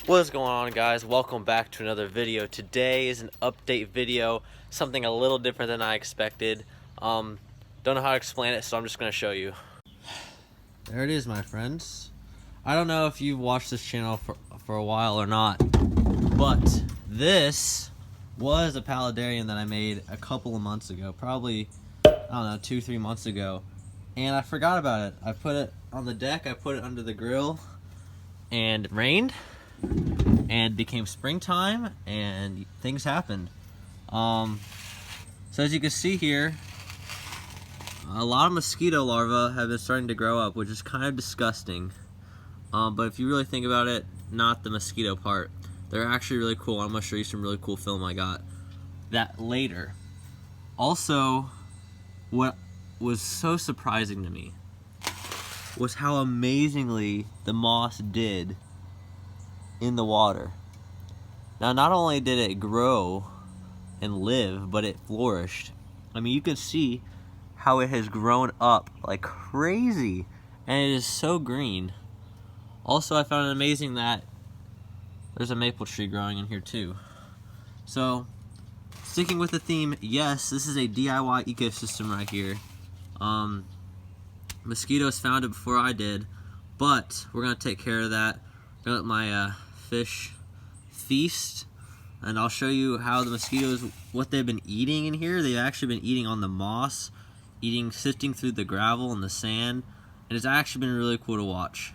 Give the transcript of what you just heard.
What's going on, guys? Welcome back to another video. Today is an update video, something a little different than I expected. Don't know how to explain it, so I'm just going to show you. There it is, my friends. I don't know if you've watched this channel for a while or not, but this was a Paludarium that I made a couple of months ago, probably, I don't know, 2-3 months ago, and I forgot about it. I put it on the deck, I put it under the grill, and it rained. And it became springtime and things happened. So as you can see here, a lot of mosquito larvae have been starting to grow up, which is kind of disgusting. But if you really think about it, not the mosquito part. They're actually really cool. I'm gonna show you some really cool film I got that later. Also, what was so surprising to me was how amazingly the moss did in the water. Now, not only did it grow and live, but it flourished. I mean, you can see how it has grown up like crazy, and it is so green. Also, I found it amazing that there's a maple tree growing in here too. So, sticking with the theme, yes, this is a DIY ecosystem right here. Mosquitoes found it before I did, but we're gonna take care of that. I'm gonna let my fish feast, and I'll show you how the mosquitoes, what they've been eating in here. They've actually been eating on the moss, sifting through the gravel and the sand, and it's actually been really cool to watch.